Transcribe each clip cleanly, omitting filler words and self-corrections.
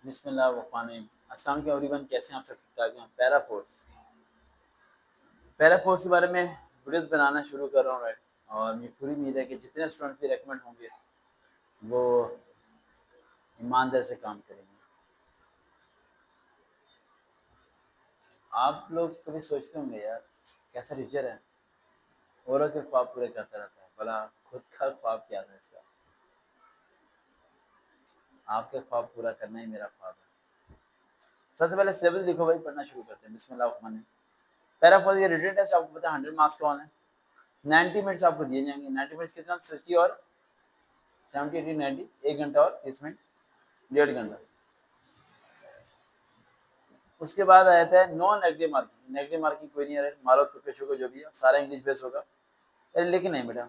बिस्मिल्लाहिर्रहमानिर्रहीम। अस्सलाम वालेकुम एवरीवन, कैसे हैं आप सब? ठीक ठाक हैं। पैरा फोर्स के बारे में वीडियोस बनाना शुरू कर रहा हूँ, राइट। और मुझे पूरी उम्मीद है कि जितने स्टूडेंट्स भी रेकमेंड होंगे वो ईमानदार से काम करेंगे। आप लोग कभी सोचते होंगे यार, कैसा टीचर है, औरों के ख्वाब पूरे करता रहता है, भला खुद का ख्वाब क्या था इसका? आपके ख्वाब पूरा करना ही मेरा ख्वाब है। सबसे पहले सिलेबस लिखो भाई, पढ़ना शुरू करते हैं। बिस्मिल्लाह। पैरा फोर्स ये रिटन टेस्ट आपको पता है 100 मार्क्स का होना है। 90 मिनट्स आपको दिए जाएंगे। 90 मिनट्स कितना? 60 और 70 80 90, 1 घंटा और 30 मिनट, 1.5 घंटा। उसके बाद आ जाता है non negative marking. Negative marking कोई नहीं है, मारो तो पेशों को जो भी है सारा इंग्लिश बेस होगा। अरे लेकिन नहीं बेटा,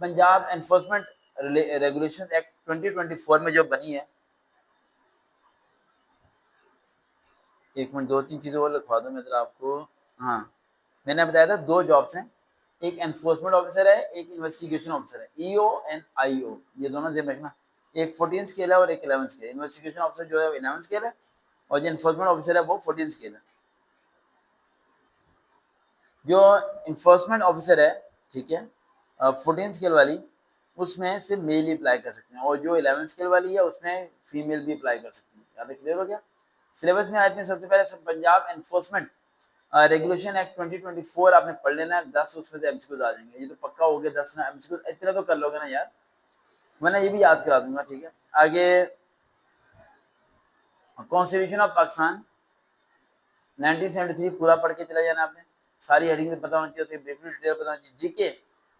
पंजाब एनफोर्समेंट रेगुलेशन एक्ट 2024 में जो बनी है, एक मिनट, दो तीन चीज़ें और लिखवा दो मैं जरा आपको। हाँ, मैंने बताया था दो जॉब्स हैं, एक एनफोर्समेंट ऑफिसर है, एक इन्वेस्टिगेशन ऑफिसर है। ईओ एंड आईओ, ये दोनों ध्यान रखना। एक 14 स्केल है और एक 11 स्केल। इन्वेस्टिगेशन ऑफिसर जो है 11 स्केल है और जो इन्फोर्समेंट ऑफिसर है वो 14 स्केल है। जो इन्फोर्समेंट ऑफिसर है, ठीक है, 14 स्केल वाली, उसमें सिर्फ मेल ही अप्लाई कर सकते हैं, और जो 11 स्केल वाली है उसमें फीमेल भी अप्लाई कर सकती है। यहाँ पे क्लियर हो गया? सिलेबस में आते हैं सबसे पहले सब पंजाब एनफोर्समेंट रेगुलेशन एक्ट 2024 आपने पढ़ लेना है। 10 उसमें से एमसीक्यूज आ जाएंगे, ये तो पक्का हो गया। 10 ना एमसीक्यूज इतना तो कर लोगे ना यार, मैंने ये भी याद करा दूंगा, ठीक है। आगे कॉन्स्टिट्यूशन ऑफ पाकिस्तान 1973 पूरा पढ़ के चला जाना आपने। सारी हेडिंग में पता होना चाहिए, ब्रीफली डिटेल पता होना चाहिए। जीके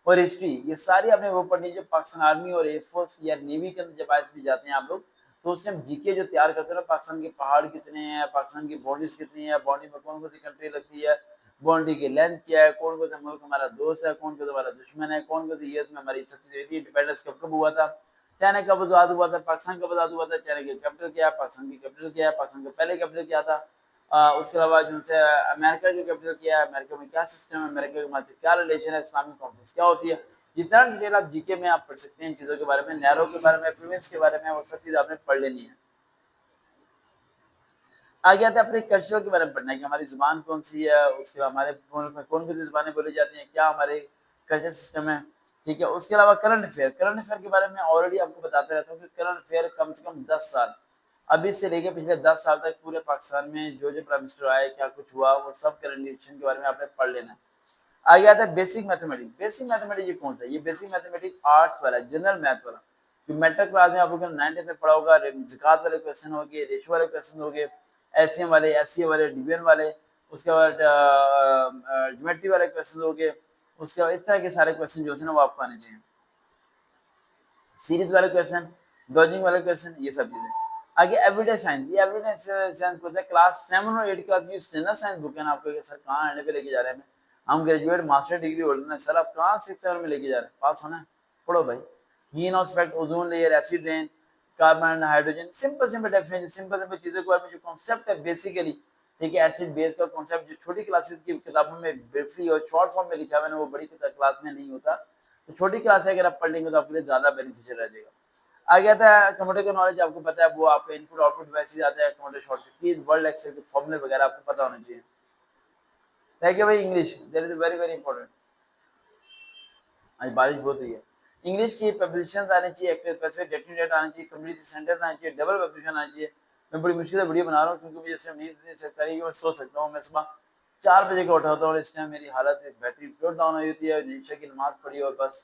और हिस्ट्री ये सारी आपने वो पढ़नी है। जो पाकिस्तान आर्मी और एयरफोर्स या नेवी के अंदर जब आईएसपी जाते हैं आप लोग, तो उस टाइम जीके जो तैयार करते हैं ना, पाकिस्तान के पहाड़ कितने हैं, पाकिस्तान की बाउंड्रीज कितनी है, बाउंड्री में कौन कौन सी कंट्री लगती है, बाउंड्री की लेंथ क्या है, कौन कौन सा मुल्क हमारा दोस्त है, कौन कौन सा हमारा दुश्मन है, कौन कौन सी ईयर्स में हमारी सबसे इंडिपेंडेंस कब कब हुआ था, चाइना कब आजाद हुआ था, पाकिस्तान कब आजाद हुआ था, चाइना की कैपिटल क्या है, पाकिस्तान की कैपिटल क्या है, पाकिस्तान का पहले कैपिटल क्या था, उसके अलावा जो है अमेरिका की कैपिटल क्या है, अमेरिका में क्या सिस्टम है, अमेरिका के हमारे क्या रिलेशन है, इस्लामिक कॉन्फ्रेंस क्या होती है। जितना डिटेल आप जीके में आप पढ़ सकते हैं इन चीज़ों के बारे में, नैरो के बारे में, प्रीवियस के बारे में, वो सब चीज़ आपने पढ़ लेनी है। आगे आते हैं अपने कल्चर के बारे में पढ़ना है कि हमारी जुबान कौन सी है, उसके बाद हमारे मुल्क में कौन कौन सी जुबानें बोली जाती हैं, क्या हमारे कल्चर सिस्टम है, ठीक है। उसके अलावा करंट अफेयर, करंट अफेयर के बारे में ऑलरेडी आपको बताते रहता हूँ कि करंट अफेयर कम से कम 10 साल, अभी से लेके पिछले 10 साल तक पूरे पाकिस्तान में जो जो प्राइम मिनिस्टर आए, क्या कुछ हुआ, वो सब करंट के बारे में आपने पढ़ लेना है। आगे आता है बेसिक मैथमेटिक्स। बेसिक मैथमेटिक्स ये कौन सा है? ये बेसिक मैथमेटिक्स आर्ट्स वाला, जनरल मैथ वाला, जो मैट्रिक क्लास में आप लोगों ने 9th में पढ़ा होगा। ज़कात वाले क्वेश्चन हो गए, रेशो वाले क्वेश्चन हो गए, एलसीएम वाले, एससीए वाले, डिवीजन वाले, उसके बाद ज्योमेट्री वाले क्वेश्चन हो गए। उसके बाद इस तरह के सारे क्वेश्चन जो है ना वो आपको आने चाहिए। सीरीज वाले क्वेश्चन, डॉजिंग वाले क्वेश्चन, ये सब चीजें। आगे एवरीडे साइंस, ये एवरीडे साइंस को क्लास 7 और 8 क्लास की स्टैंडर्ड साइंस बुक है ना आपको, सर कहाँ आने पे लेके जा रहे हैं? हम ग्रेजुएट मास्टर डिग्री होल्डर हैं सर, आप कहाँ 6 7 में लेके जा रहे हैं? पास होना है, पढ़ो भाई। Green house effect, ozone layer, acid rain, carbon hydrogen, simple simple definition, simple simple चीजों को जो कॉन्सेप्ट है बेसिकली, ठीक है। एसिड बेस का कॉन्सेप्ट जो छोटी क्लासेस की किताबों में ब्रीफली और शॉर्ट फॉर्म में लिखा हुआ है, वो बड़ी क्लास में नहीं होता। तो छोटी क्लास है, अगर आप पढ़ लेंगे तो आपके लिए ज्यादा बेनिफिशियल रह जाएगा। आगे आता है कंप्यूटर का नॉलेज, आपको पता है वो आपका इनपुट आउटपुट डिवाइसेस आता है, computer shortcut keys, word excel के फॉर्मूले वगैरह आपको पता होना चाहिए। थैंक यू भाई। English that is very very important. आज बारिश बहुत हुई है। इंग्लिश की प्रपोजिशंस आनी चाहिए, एक्टिव पैसिव डेफिनेट आना चाहिए, कंप्लीट सेंटेंस आना चाहिए, डबल प्रपोजिशन आना चाहिए। मैं बड़ी मुश्किल से वीडियो बना रहा हूँ क्योंकि मुझे सिर्फ नींद नहीं सकता है कि मैं सो सकता हूँ। मैं सुबह 4 बजे का उठाता हूँ और इस टाइम मेरी हालत बैटरी प्योर डाउन हुई होती है, ईशा की नमाज पढ़ी और बस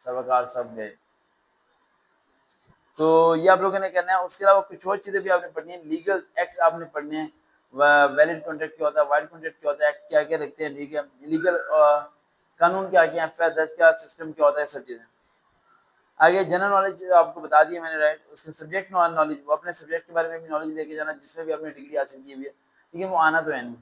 सवाकार सब गए। तो ये आप लोगों ने करना है। उसके अलावा कुछ और चीजें भी आपने पढ़नी है। लीगल एक्ट आपने पढ़ने हैं, वैलिड कॉन्ट्रैक्ट क्या होता है, वाइड कॉन्ट्रैक्ट क्या होता है, एक्ट क्या क्या रखते हैं, ठीक है। लीगल कानून क्या क्या है, एफआईआर दर्ज का सिस्टम क्या होता है, सब चीजें। आगे जनरल नॉलेज आपको बता दिया मैंने, राइट। उसके सब्जेक्ट नॉलेज, वो अपने सब्जेक्ट के बारे में भी नॉलेज लेके जाना जिसमें भी आपने डिग्री हासिल की हुई है, लेकिन वो आना तो है नहीं।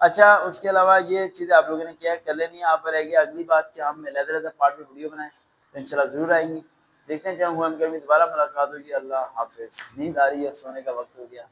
अच्छा, उसके अलावा ये चीज़ें आप लोगों ने क्या कर लेनी है। आप पर रहेगी अगली बात कि हम अलग-अलग पार्ट में वीडियो बनाएं, तो इंशाल्लाह ज़रूर आएंगी। देखते हैं जब हम कभी दोबारा मुलाकात होगी। अल्लाह हाफिज़। नींद आ रही है, सोने का वक्त हो गया।